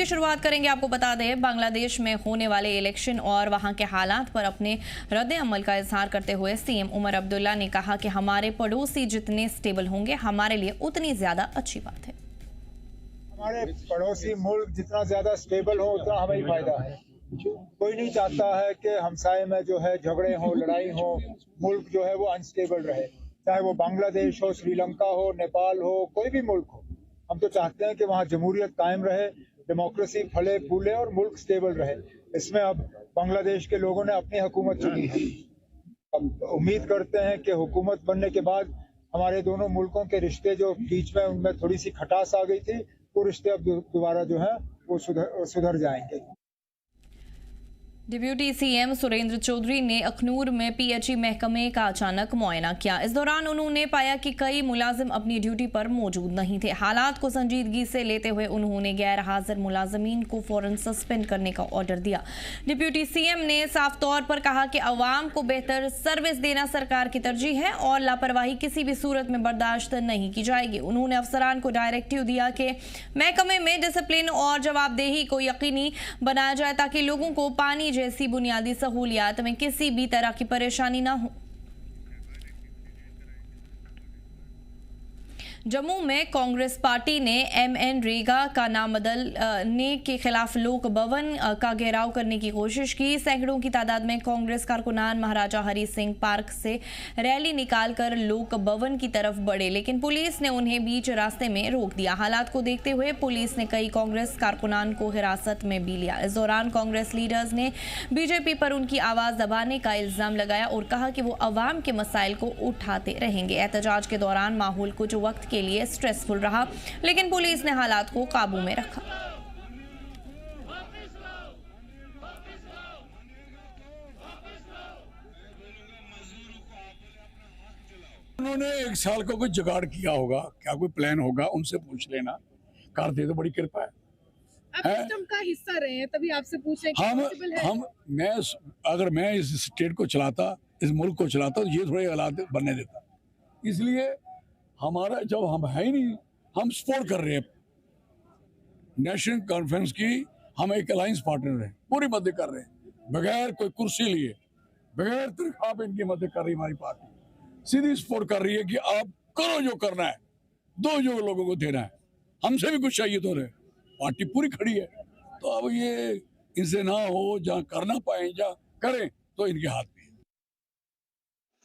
की शुरुआत करेंगे। आपको बता दें, बांग्लादेश में होने वाले इलेक्शन और वहां के हालात पर अपने रद्द अमल का इजहार करते हुए सीएम उमर अब्दुल्ला ने कहा कि हमारे पड़ोसी जितने स्टेबल होंगे हमारे लिए उतनी ज्यादा अच्छी बात है। हमारे पड़ोसी मुल्क जितना ज्यादा स्टेबल हो उतना हमें ही फायदा है। कोई नहीं चाहता है कि हमसाये में जो है झगड़े हो, लड़ाई हो, मुल्क जो है वो अनस्टेबल रहे। चाहे वो बांग्लादेश हो, श्रीलंका हो, नेपाल हो, कोई भी मुल्क हो। हम तो चाहते हैं कि वहाँ जमहूरियत कायम रहे, डेमोक्रेसी फले फूले और मुल्क स्टेबल रहे। इसमें अब बांग्लादेश के लोगों ने अपनी हुकूमत चुनी है। अब उम्मीद करते हैं कि हुकूमत बनने के बाद हमारे दोनों मुल्कों के रिश्ते जो बीच में उनमें थोड़ी सी खटास आ गई थी, वो रिश्ते अब दोबारा जो है वो सुधर जाएंगे। डिप्टी सीएम सुरेंद्र चौधरी ने अखनूर में पीएचई महकमे का अचानक मुआयना किया। इस दौरान उन्होंने पाया कि कई मुलाजिम अपनी ड्यूटी पर मौजूद नहीं थे। हालात को संजीदगी से लेते हुए उन्होंने गैर हाजिर मुलाजमीन को फौरन सस्पेंड करने का ऑर्डर दिया। डिप्टी सीएम ने साफ तौर पर कहा कि अवाम को बेहतर सर्विस देना सरकार की तरजीह है और लापरवाही किसी भी सूरत में बर्दाश्त नहीं की जाएगी। उन्होंने अफसरान को डायरेक्टिव दिया कि महकमे में डिसिप्लिन और जवाबदेही को यकीनी बनाया जाए ताकि लोगों को पानी जैसी बुनियादी सहूलियात में किसी भी तरह की परेशानी ना हो। जम्मू में कांग्रेस पार्टी ने मनरेगा का नाम बदलने के खिलाफ लोक भवन का घेराव करने की कोशिश की। सैकड़ों की तादाद में कांग्रेस कारकुनान महाराजा हरि सिंह पार्क से रैली निकालकर लोक भवन की तरफ बढ़े, लेकिन पुलिस ने उन्हें बीच रास्ते में रोक दिया। हालात को देखते हुए पुलिस ने कई कांग्रेस कारकुनान को हिरासत में भी लिया। इस दौरान कांग्रेस लीडर्स ने बीजेपी पर उनकी आवाज दबाने का इल्जाम लगाया और कहा कि वो अवाम के मसाइल को उठाते रहेंगे। एहतजाज के दौरान माहौल कुछ वक्त के लिए स्ट्रेसफुल रहा, लेकिन पुलिस ने हालात को काबू में रखा। उन्होंने एक साल का कोई जुगाड़ किया होगा, क्या कोई प्लान होगा, उनसे पूछ लेना। कर दे तो बड़ी कृपा है। आप सिस्टम का हिस्सा रहे हैं, तभी आपसे पूछे कि अगर मैं इस स्टेट को चलाता, इस मुल्क को चलाता, तो ये थोड़े हालात बनने देता। इसलिए हमारा जब हम है ही नहीं, हम सपोर्ट कर रहे हैं नेशनल कॉन्फ्रेंस की। हम एक अलायंस पार्टनर हैं, पूरी मदद कर रहे हैं, बगैर कोई कुर्सी लिए, बगैर तनख्वाह पे इनकी मदद कर रही हमारी पार्टी। सीधी सपोर्ट कर रही है कि आप करो जो करना है, दो जो लोगों को देना है, हमसे भी कुछ चाहिए तो रहे। पार्टी पूरी खड़ी है। तो अब ये इनसे ना हो, जहाँ करना पाए जहाँ करें, तो इनके हाथ में।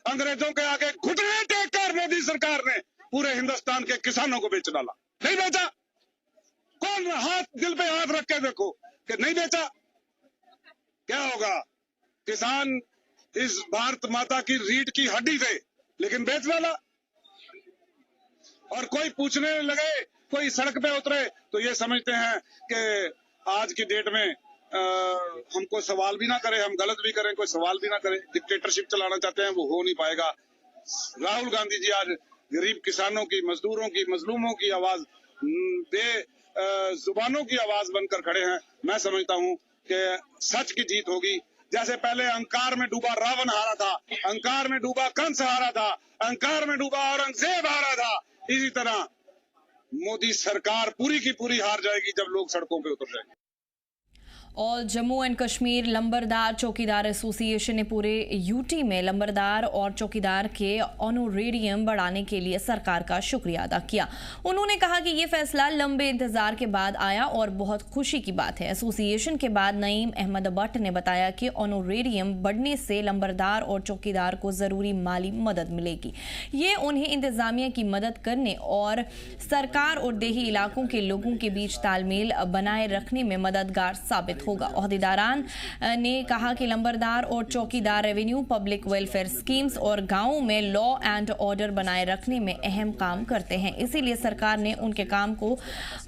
अंग्रेजों के आगे घुटने टेककर मोदी सरकार ने पूरे हिंदुस्तान के किसानों को बेच डाला। नहीं बेचा? कौन हाथ दिल पे हाथ रख के देखो कि नहीं बेचा। क्या होगा? किसान इस भारत माता की रीढ़ की हड्डी थे, लेकिन बेच डाला। और कोई पूछने लगे, कोई सड़क पे उतरे तो ये समझते हैं कि आज की डेट में हमको सवाल भी ना करे, हम गलत भी करें, कोई सवाल भी ना करे। डिक्टेटरशिप चलाना चाहते हैं, वो हो नहीं पाएगा। राहुल गांधी जी आज गरीब किसानों की, मजदूरों की, मजलूमों की आवाज, जुबानों की आवाज बनकर खड़े हैं। मैं समझता हूं कि सच की जीत होगी। जैसे पहले अहंकार में डूबा रावण हारा था, अहंकार में डूबा कंस हारा था, अहंकार में डूबा औरंगजेब हारा था, इसी तरह मोदी सरकार पूरी की पूरी हार जाएगी जब लोग सड़कों पे उतर जाएंगे। और जम्मू एंड कश्मीर लंबरदार चौकीदार एसोसिएशन ने पूरे यूटी में लंबरदार और चौकीदार के ऑनोरेरियम बढ़ाने के लिए सरकार का शुक्रिया अदा किया। उन्होंने कहा कि ये फैसला लंबे इंतजार के बाद आया और बहुत खुशी की बात है। एसोसिएशन के बाद नईम अहमद भट्ट ने बताया कि ऑनोरेरियम बढ़ने से लंबरदार और चौकीदार को जरूरी माली मदद मिलेगी। ये उन्हें इंतजामिया की मदद करने और सरकार और देही इलाकों के लोगों के बीच तालमेल बनाए रखने में मददगार साबित होगा। ओहदेदारान ने कहा कि लंबरदार और चौकीदार रेवेन्यू, पब्लिक वेलफेयर स्कीम्स और गांवों में लॉ एंड ऑर्डर बनाए रखने में अहम काम करते हैं, इसीलिए सरकार ने उनके काम को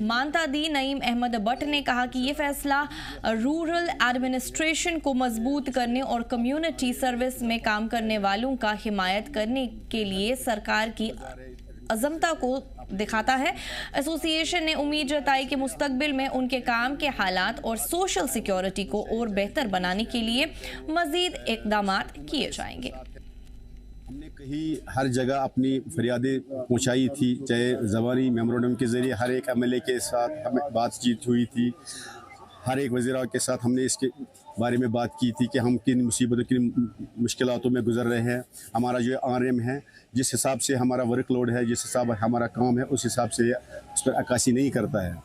मान्यता दी। नईम अहमद भट्ट ने कहा कि ये फैसला रूरल एडमिनिस्ट्रेशन को मजबूत करने और कम्युनिटी सर्विस में काम करने वालों का हिमायत करने के लिए सरकार की अज़मता को दिखाता है। एसोसिएशन ने उम्मीद जताई कि मुस्तकबिल में उनके काम के हालात और सोशल सिक्योरिटी को और बेहतर बनाने के लिए मजीद इक़दामात किए जाएंगे। हमने कहीं हर जगह अपनी फरियादें पहुंचाई थी, चाहे ज़बानी मेमोरेंडम के ज़रिए हर एक एमएलए के साथ हमें बातचीत हुई थी। हर एक वज़ीर के साथ हमने इसके बारे में बात की थी कि हम किन मुसीबतों किन मुश्किलातों में गुजर रहे हैं। हमारा जो आरएम है, जिस हिसाब से हमारा वर्कलोड है, जिस हिसाब से हमारा काम है, उस हिसाब से उस पर अक्कासी नहीं करता है।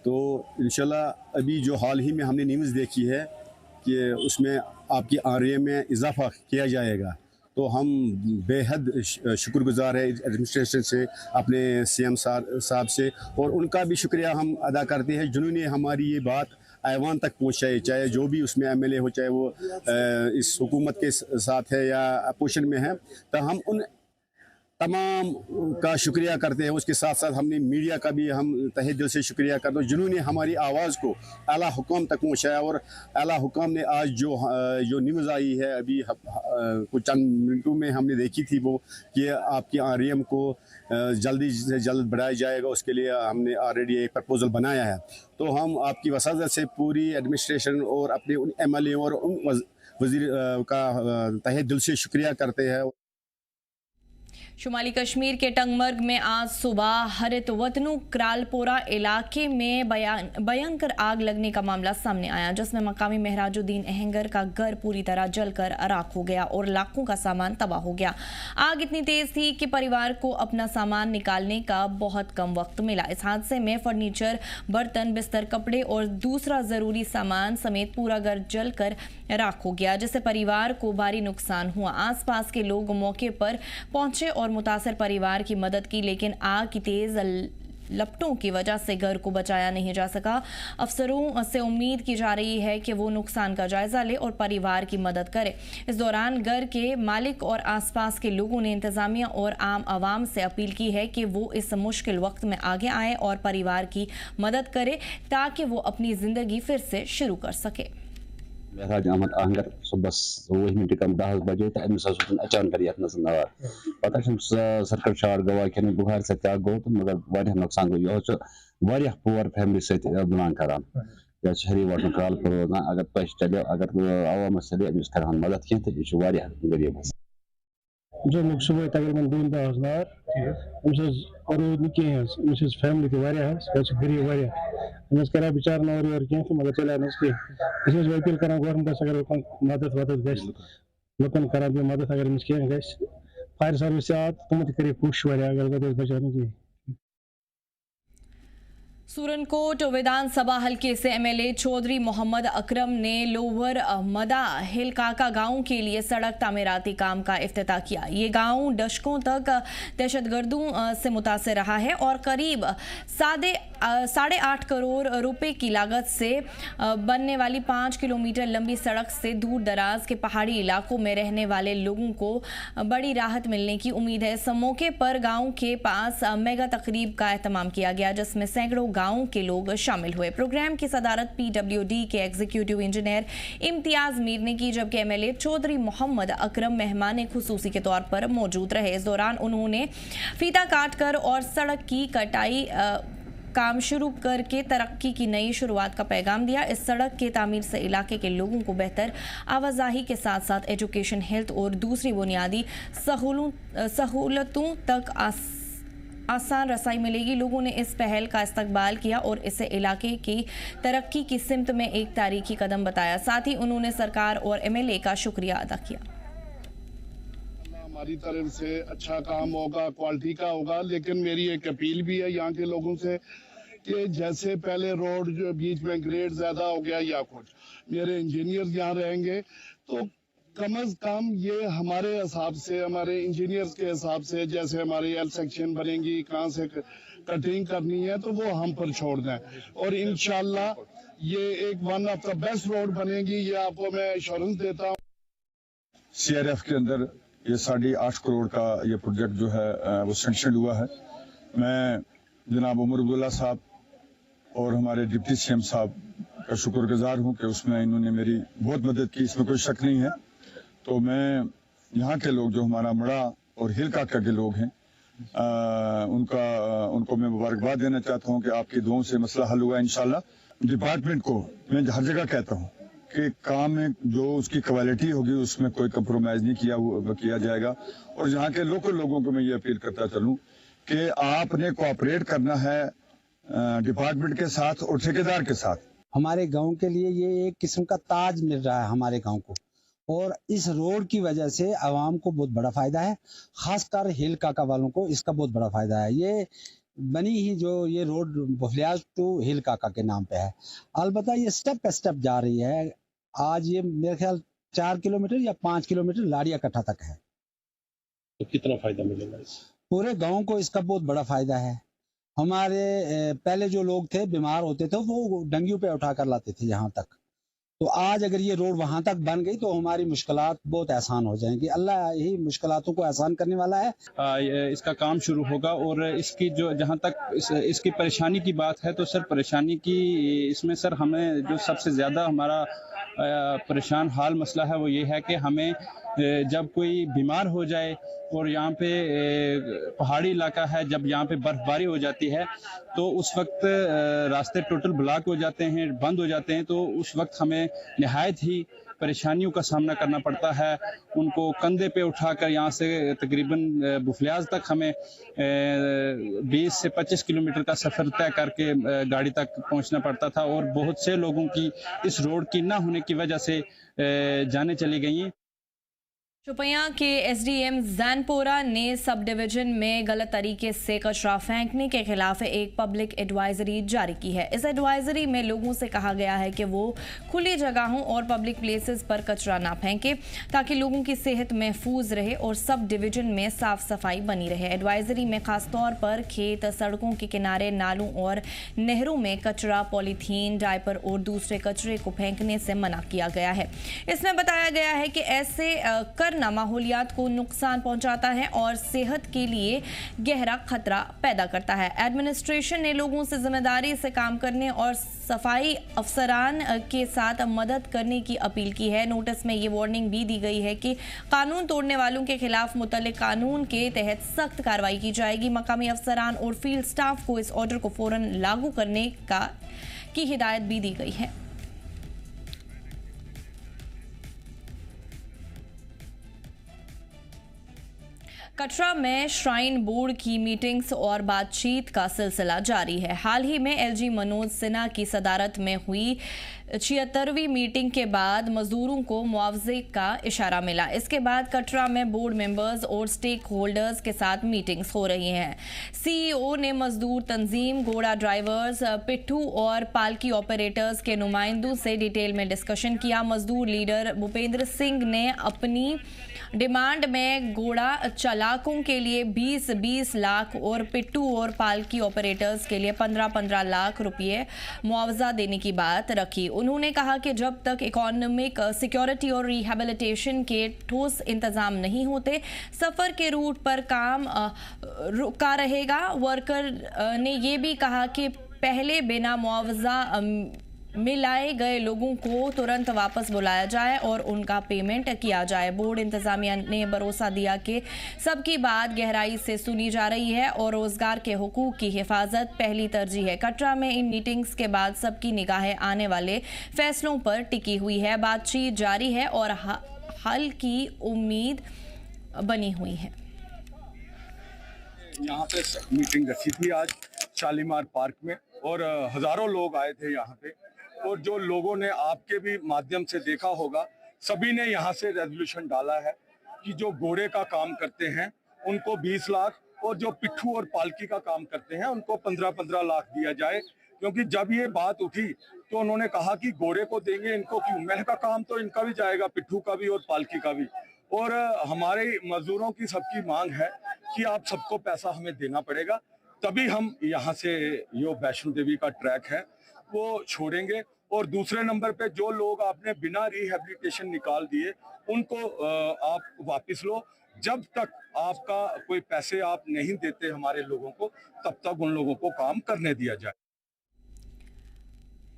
तो इंशाल्लाह अभी जो हाल ही में हमने न्यूज़ देखी है कि उसमें आपकी आरएम में इजाफा किया जाएगा, तो हम बेहद शुक्रगुजार है एडमिनिस्ट्रेशन से, अपने सीएम साहब से, और उनका भी शुक्रिया हम अदा करते हैं जिन्होंने हमारी ये बात ऐवान तक पहुँचाई। चाहे जो भी उसमें एमएलए हो, चाहे वो इस हुकूमत के साथ है या अपोजिशन में है, तो हम उन तमाम का शुक्रिया करते हैं। उसके साथ साथ हमने मीडिया का भी हम तहे दिल से शुक्रिया करते हैं जिन्होंने हमारी आवाज़ को आला हुकाम तक पहुँचाया। और आला हुकाम ने आज जो न्यूज़ आई है अभी कुछ चंद मिनटों में हमने देखी थी वो कि आपकी आरएम को जल्दी से जल्द बढ़ाया जाएगा, उसके लिए हमने ऑलरेडी एक प्रपोजल बनाया है। तो हम आपकी वसादत से पूरी एडमिनिस्ट्रेशन और अपने उन एमएलए और उन वज़ीर का तहे दिल से शुक्रिया करते हैं। शुमाली कश्मीर के टंगमर्ग में आज सुबह हरित वतनू क्रालपोरा इलाके में भयंकर आग लगने का मामला सामने आया, जिसमें मकामी महराजुद्दीन अहंगर का घर पूरी तरह जलकर राख हो गया और लाखों का सामान तबाह हो गया। आग इतनी तेज थी कि परिवार को अपना सामान निकालने का बहुत कम वक्त मिला। इस हादसे में फर्नीचर, बर्तन, बिस्तर, कपड़े और दूसरा जरूरी सामान समेत पूरा घर जलकर राख हो गया, जिससे परिवार को भारी नुकसान हुआ। आसपास के लोग मौके पर पहुंचे और मुतासर परिवार की मदद की, लेकिन आग की तेज लपटों की वजह से घर को बचाया नहीं जा सका। अफसरों से उम्मीद की जा रही है कि वो नुकसान का जायजा ले और परिवार की मदद करे। इस दौरान घर के मालिक और आसपास के लोगों ने इंतजामिया और आम आवाम से अपील की है कि वो इस मुश्किल वक्त में आगे आए और परिवार की मदद करे ताकि वो अपनी जिंदगी फिर से शुरू कर सके। महराज अहमद आहंगर सुबह 10 बजे तो अमिस अचानक ये नार पता सर्कट शार्ट गवा कि बुखार से क्या गो तो मगर वारिया नुकसान गो। यह वारिया पुअर फैमिली से बिलोंग करान या हरी वाटर क्राल पर रोजान अगर पैस चलो अगर आवाम चले अमिस कर मदद कह तो यह वारिया गरीब जो लोग सुबह तकरीबन 2 नार और कह फैमिली तो गरीब वारिया करा बेचार नौर और कह तो मगर चलान अपील कर गवर्नमेंट अगर मदद वदद गन कर मदद अगर कह ग फायर सर्विस तुम कर कोशिश अगर बचाने की। सूरनकोट विधानसभा हल्के से एमएलए चौधरी मोहम्मद अकरम ने लोअर मदा हिलकाका गांव के लिए सड़क तामीराती काम का इफ्तिताह किया। ये गांव दशकों तक दहशतगर्दों से मुतासर रहा है और करीब 8.5 करोड़ रुपए की लागत से बनने वाली 5 किलोमीटर लंबी सड़क से दूर दराज के पहाड़ी इलाकों में रहने वाले लोगों को बड़ी राहत मिलने की उम्मीद है। इस मौके पर गाँव के पास मेगा तकरीब का एहतमाम किया गया, जिसमें सैकड़ों गांव के लोग शामिल हुए। प्रोग्राम की सदारत पीडब्ल्यूडी के एग्जीक्यूटिव इंजीनियर इम्तियाज मीर ने की, जबकि एमएलए चौधरी मोहम्मद अकरम मेहमान खुसूसी के तौर पर मौजूद रहे। इस दौरान उन्होंने फीता काटकर और सड़क की कटाई काम शुरू करके तरक्की की नई शुरुआत का पैगाम दिया। इस सड़क के तामीर से इलाके के लोगों को बेहतर आवाजाही के साथ साथ एजुकेशन, हेल्थ और दूसरी बुनियादी सहूलतों तक आसान रसाई मिलेगी। लोगों ने इस पहल का इस्तकबाल किया और इसे इलाके की तरक्की की सिमत में एक तारीखी कदम बताया। साथ ही उन्होंने सरकार और एमएलए का शुक्रिया अदा किया। हमारी तरफ से अच्छा काम होगा, क्वालिटी का होगा, लेकिन मेरी एक अपील भी है यहाँ के लोगों से कि जैसे पहले रोड जो बीच में ग्रेड ज्यादा हो गया या कुछ, मेरे इंजीनियर यहाँ रहेंगे तो कम अज कम ये हमारे हिसाब से, हमारे इंजीनियर्स के हिसाब से, जैसे हमारी एल सेक्शन बनेगी, कहाँ से कटिंग करनी है तो वो हम पर छोड़ दें और इंशाल्लाह ये एक one of the best road बनेगी, ये आपको मैं एश्योरेंस देता हूँ। सीआरएफ के अंदर ये 8.5 करोड़ का ये प्रोजेक्ट जो है वो सैंक्शन हुआ है। मैं जनाब उमर अब्दुल्ला साहब और हमारे डिप्टी सीएम साहब का शुक्रगुजार हूँ कि उसमें इन्होंने मेरी बहुत मदद की, इसमें कोई शक नहीं है। तो मैं यहाँ के लोग जो हमारा मड़ा और हिलकाका के लोग हैं उनको मैं मुबारकबाद देना चाहता हूँ कि आपकी दुआओं से मसला हल हुआ इंशाल्लाह। डिपार्टमेंट को मैं हर जगह कहता हूँ कि काम में जो उसकी क्वालिटी होगी उसमें कोई कंप्रोमाइज नहीं किया जाएगा। और यहाँ के लोकल लोगों को मैं ये अपील करता चलूँ कि आपने कोऑपरेट करना है डिपार्टमेंट के साथ और ठेकेदार के साथ। हमारे गांव के लिए ये एक किस्म का ताज मिल रहा है हमारे गांव को, और इस रोड की वजह से आवाम को बहुत बड़ा फायदा है, खासकर हिल काका वालों को इसका बहुत बड़ा फायदा है। ये बनी ही जो ये रोड बुफलियाज टू हिल काका के नाम पे है, अलबत्ता ये स्टेप बाय स्टेप जा रही है। आज ये मेरे ख्याल 4 किलोमीटर या 5 किलोमीटर लाड़िया कट्ठा तक है। तो कितना फायदा मिलेगा इससे? पूरे गांव को इसका बहुत बड़ा फायदा है। हमारे पहले जो लोग थे बीमार होते थे वो डंगियों पे उठा कर लाते थे यहाँ तक, तो आज अगर ये रोड वहां तक बन गई तो हमारी मुश्किलात बहुत आसान हो जाएंगी। अल्लाह यही मुश्किलातों को आसान करने वाला है। इसका काम शुरू होगा और इसकी जो जहां तक इसकी परेशानी की बात है तो सर परेशानी की इसमें सर हमें जो सबसे ज़्यादा हमारा परेशान हाल मसला है वो ये है कि हमें जब कोई बीमार हो जाए और यहाँ पे पहाड़ी इलाका है, जब यहाँ पे बर्फबारी हो जाती है तो उस वक्त रास्ते टोटल ब्लॉक हो जाते हैं, बंद हो जाते हैं, तो उस वक्त हमें निहायत ही परेशानियों का सामना करना पड़ता है। उनको कंधे पे उठाकर यहाँ से तकरीबन बुफलियाज तक हमें 20 से 25 किलोमीटर का सफ़र तय करके गाड़ी तक पहुँचना पड़ता था, और बहुत से लोगों की इस रोड की ना होने की वजह से जाने चली गई। शोपियां के एसडीएम जैनपोरा ने सब डिवीजन में गलत तरीके से कचरा फेंकने के खिलाफ एक पब्लिक एडवाइजरी जारी की है। इस एडवाइजरी में लोगों से कहा गया है कि वो खुली जगहों और पब्लिक प्लेसेस पर कचरा ना फेंके ताकि लोगों की सेहत महफूज रहे और सब डिवीजन में साफ सफाई बनी रहे। एडवाइजरी में खासतौर पर खेत, सड़कों के किनारे, नालों और नहरों में कचरा, पॉलीथीन, डायपर और दूसरे कचरे को फेंकने से मना किया गया है। इसमें बताया गया है कि ऐसे करना माहौलियात को नुकसान पहुंचाता है और सेहत के लिए गहरा खतरा पैदा करता है। एडमिनिस्ट्रेशन ने लोगों से जिम्मेदारी से काम करने और सफाई अफसरान के साथ मदद करने की अपील की है। नोटिस में ये वार्निंग भी दी गई है कि कानून तोड़ने वालों के खिलाफ मुतल्लिक कानून के तहत सख्त कार्रवाई की जाएगी। मकामी अफसरान और फील्ड स्टाफ को इस ऑर्डर को फौरन लागू करने की हिदायत भी दी गई है। कटरा में श्राइन बोर्ड की मीटिंग्स और बातचीत का सिलसिला जारी है। हाल ही में एलजी मनोज सिन्हा की सदारत में हुई 76वीं मीटिंग के बाद मजदूरों को मुआवजे का इशारा मिला। इसके बाद कटरा में बोर्ड मेंबर्स और स्टेक होल्डर्स के साथ मीटिंग्स हो रही हैं। सीईओ ने मजदूर तंजीम, घोड़ा ड्राइवर्स, पिट्ठू और पालकी ऑपरेटर्स के नुमाइंदों से डिटेल में डिस्कशन किया। मजदूर लीडर भूपेंद्र सिंह ने अपनी डिमांड में घोड़ा चालकों के लिए 20-20 लाख और पिट्ठू और पालकी ऑपरेटर्स के लिए 15-15 लाख रुपए मुआवजा देने की बात रखी। उन्होंने कहा कि जब तक इकोनॉमिक सिक्योरिटी और रिहैबिलिटेशन के ठोस इंतजाम नहीं होते, सफर के रूट पर काम रुका रहेगा। वर्कर ने यह भी कहा कि पहले बिना मुआवजा मिलाए गए लोगों को तुरंत वापस बुलाया जाए और उनका पेमेंट किया जाए। बोर्ड इंतजामिया ने भरोसा दिया कि सबकी बात गहराई से सुनी जा रही है और रोजगार के हुकूक की हिफाजत पहली तरजीह है। कटरा में इन मीटिंग्स के बाद सबकी निगाहें आने वाले फैसलों पर टिकी हुई है। बातचीत जारी है और हल की उम्मीद बनी हुई है। यहाँ पे मीटिंग रखी थी आज शालीमार पार्क में और हजारों लोग आए थे यहाँ पे, और जो लोगों ने आपके भी माध्यम से देखा होगा, सभी ने यहाँ से रेजोल्यूशन डाला है कि जो घोड़े का काम करते हैं उनको 20 लाख और जो पिट्ठू और पालकी का काम करते हैं उनको 15-15 लाख दिया जाए। क्योंकि जब ये बात उठी तो उन्होंने कहा कि घोड़े को देंगे, इनको क्यों? महल का काम तो इनका भी जाएगा, पिट्ठू का भी और पालकी का भी। और हमारे मजदूरों की सबकी मांग है कि आप सबको पैसा हमें देना पड़ेगा, तभी हम यहाँ से यो वैष्णो देवी का ट्रैक है वो छोड़ेंगे। और दूसरे नंबर पे जो लोग आपने बिना रिहैबिलिटेशन निकाल दिए उनको आप वापस लो। जब तक आपका कोई पैसे आप नहीं देते हमारे लोगों को, तब तक उन लोगों को काम करने दिया जाए।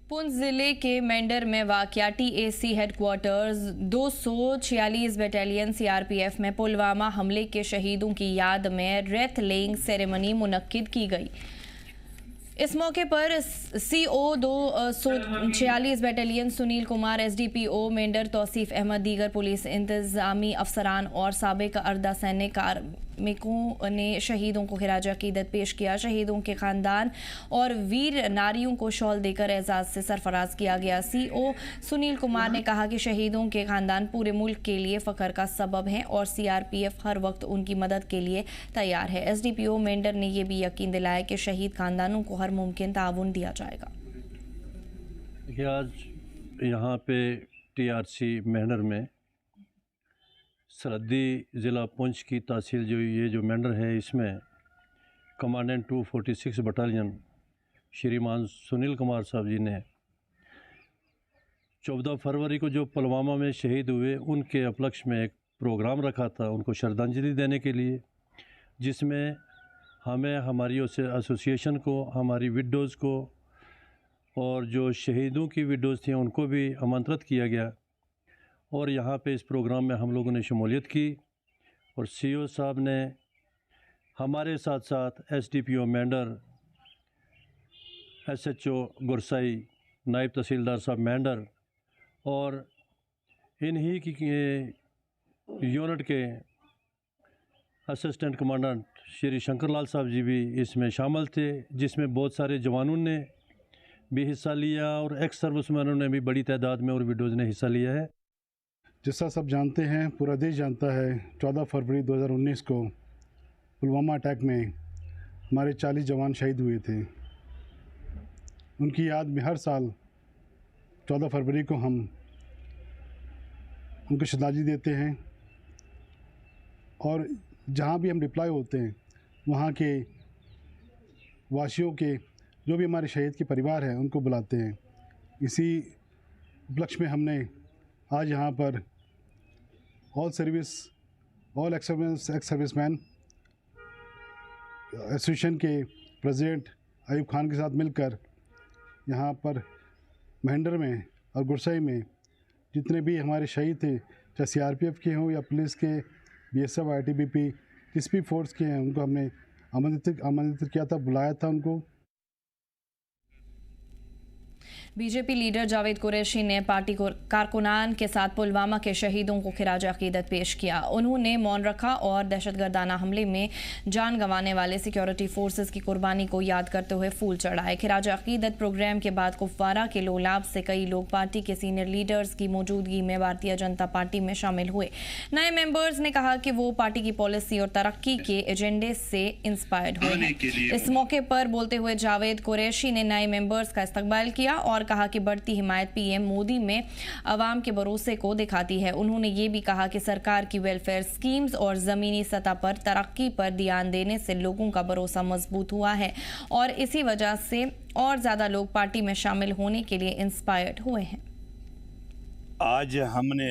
पुंछ जिले के मेंढर में वाक़या टीएसी हेडक्वार्टर्स 246 बटालियन सीआरपीएफ में पुलवामा हमले के शहीदों की याद में रेत लेइंग सेरेमनी मुनक्किद की गई। इस मौके पर CO 246 battalion Sunil Kumar, SDPO Mendhar Tausif Ahmed, दीगर पुलिस इंतजामी अफसरान और साबिक अर्धा सैनिक कार्मिकों ने शहीदों को खिराज अकीदत पेश किया। शहीदों के खानदान और वीर नारियों को शॉल देकर एजाज से सरफराज किया गया। सीओ सुनील कुमार ने कहा कि शहीदों के खानदान पूरे मुल्क के लिए फख्र का सबब हैं और सीआरपीएफ हर वक्त उनकी मदद के लिए तैयार है। एसडीपीओ मेंढर ने यह भी यकीन दिलाया कि शहीद खानदानों को हर मुमकिन ताउन दिया जाएगा। आज यहाँ पे टीआरसी मेंढर में सरहदी ज़िला पुंछ की तहसील जो मेंढर है, इसमें कमांडेंट 246 बटालियन श्रीमान सुनील कुमार साहब जी ने 14 फरवरी को जो पुलवामा में शहीद हुए उनके उपलक्ष्य में एक प्रोग्राम रखा था उनको श्रद्धांजलि देने के लिए, जिसमें हमें हमारी एसोसिएशन को, हमारी विडोज़ को और जो शहीदों की विडोज़ थी उनको भी आमंत्रित किया गया और यहाँ पे इस प्रोग्राम में हम लोगों ने शमूलियत की। और सीओ साहब ने हमारे साथ साथ एसडीपीओ मेंढर, एसएचओ गुरसाई, नायब तहसीलदार साहब मेंढर और इन्हीं की यूनिट के असिस्टेंट कमांडेंट श्री शंकर लाल साहब जी भी इसमें शामिल थे, जिसमें बहुत सारे जवानों ने भी हिस्सा लिया और एक्स सर्विसमैनों ने भी बड़ी तादाद में और विडोज़ ने हिस्सा लिया है। जैसा सब जानते हैं, पूरा देश जानता है, 14 फरवरी 2019 को पुलवामा अटैक में हमारे 40 जवान शहीद हुए थे। उनकी याद में हर साल 14 फरवरी को हम उनको श्रद्धांजलि देते हैं और जहाँ भी हम डिप्लॉय होते हैं वहाँ के वासियों के जो भी हमारे शहीद के परिवार हैं उनको बुलाते हैं। इसी उपलक्ष्य में हमने आज यहाँ पर ऑल एक्स सर्विसमैन एसोसिएशन के प्रेसिडेंट अयूब खान के साथ मिलकर यहाँ पर मेंढर में और गुरसाई में जितने भी हमारे शहीद थे, चाहे सीआरपीएफ के हों या पुलिस के, बीएसएफ, आईटीबीपी, किसी भी फोर्स के हैं, उनको हमने आमंत्रित किया था, बुलाया था उनको। बीजेपी लीडर जावेद कुरैशी ने पार्टी कारकुनान के साथ पुलवामा के शहीदों को खिराज अकीदत पेश किया। उन्होंने मौन रखा और दहशतगर्दाना हमले में जान गंवाने वाले सिक्योरिटी फोर्सेस की कुर्बानी को याद करते हुए फूल चढ़ाए। खिराज अकीदत प्रोग्राम के बाद कुपवारा के लोलाब से कई लोग पार्टी के सीनियर लीडर्स की मौजूदगी में भारतीय जनता पार्टी में शामिल हुए। नए मेंबर्स ने कहा कि वो पार्टी की पॉलिसी और तरक्की के एजेंडे से इंस्पायर्ड हुए हैं। इस मौके पर बोलते हुए जावेद कुरैशी ने नए मेंबर्स का इस्तकबाल किया और कहा कि बढ़ती हिमायत पीएम मोदी में अवाम के भरोसे को दिखाती है। उन्होंने ये भी कहा कि सरकार की वेलफेयर स्कीम्स और जमीनी सतह पर तरक्की पर ध्यान देने से लोगों का भरोसा मजबूत हुआ है और इसी वजह से और ज्यादा लोग पार्टी में शामिल होने के लिए इंस्पायर्ड हुए हैं। आज हमने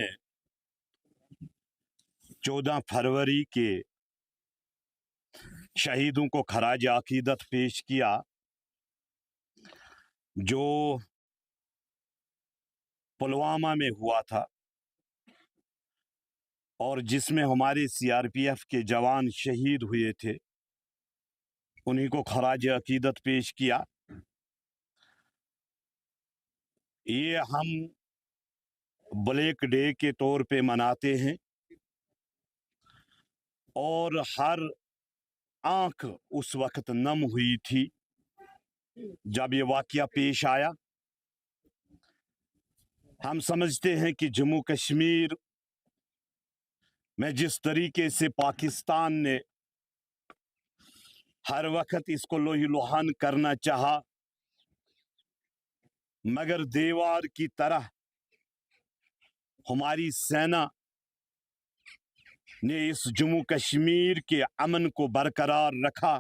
14 फरवरी के शहीदों को खराज अकीदत पेश किया, जो पुलवामा में हुआ था और जिसमें हमारे सीआरपीएफ के जवान शहीद हुए थे। उन्हीं को खराज अकीदत पेश किया। ये हम ब्लैक डे के तौर पे मनाते हैं और हर आंख उस वक्त नम हुई थी जब ये वाकया पेश आया। हम समझते हैं कि जम्मू कश्मीर में जिस तरीके से पाकिस्तान ने हर वक्त इसको लोही-लुहान करना चाहा, मगर दीवार की तरह हमारी सेना ने इस जम्मू कश्मीर के अमन को बरकरार रखा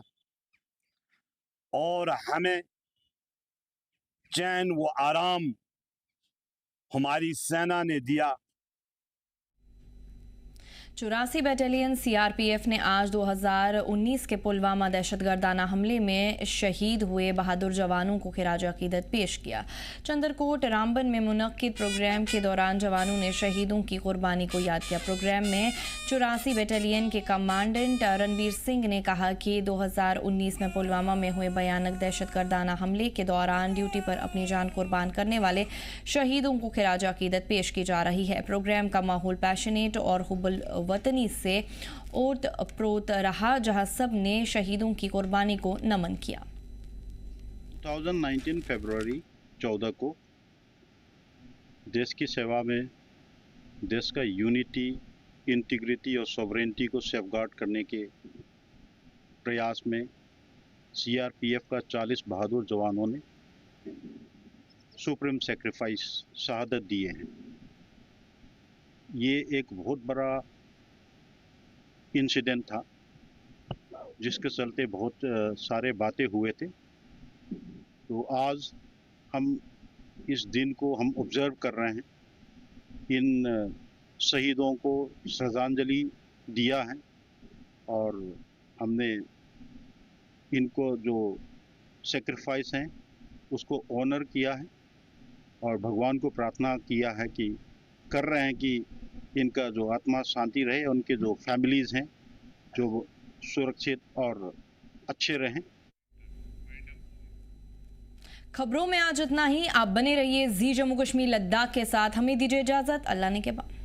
और हमें चैन व आराम हमारी सेना ने दिया। 84 बटालियन सीआरपीएफ ने आज 2019 के पुलवामा दहशतगर्दाना हमले में शहीद हुए बहादुर जवानों को खिराज अकीदत पेश किया। चंद्रकोट रामबन में मुनक्किद प्रोग्राम के दौरान जवानों ने शहीदों की कुर्बानी को याद किया। प्रोग्राम में 84 बटालियन के कमांडेंट रणवीर सिंह ने कहा कि 2019 में पुलवामा में हुए भयानक दहशतगर्दाना हमले के दौरान ड्यूटी पर अपनी जान कुर्बान करने वाले शहीदों को खिराज अकीदत पेश की जा रही है। प्रोग्राम का माहौल पैशनेट और हुब्बुल वतनी से ओत प्रोत रहा, जहां सब ने शहीदों की कुर्बानी को नमन किया। 2019 फरवरी 14 को देश की सेवा में, देश का यूनिटी, इंटीग्रिटी और सॉवरेनिटी को सेफगार्ड करने के प्रयास में सीआरपीएफ का 40 बहादुर जवानों ने सुप्रीम सेक्रीफाइस शहादत दिए हैं। ये एक बहुत बड़ा इंसिडेंट था जिसके चलते बहुत सारे बातें हुए थे। तो आज हम इस दिन को हम ऑब्जर्व कर रहे हैं, इन शहीदों को श्रद्धांजलि दिया है और हमने इनको जो सेक्रीफाइस हैं उसको ऑनर किया है और भगवान को प्रार्थना किया है कि कर रहे हैं कि इनका जो आत्मा शांति रहे, उनके जो फैमिलीज़ हैं जो सुरक्षित और अच्छे रहें। खबरों में आज इतना ही। आप बने रहिए जी जम्मू कश्मीर लद्दाख के साथ। हमें दीजिए इजाजत। अल्लाह ने के बाद।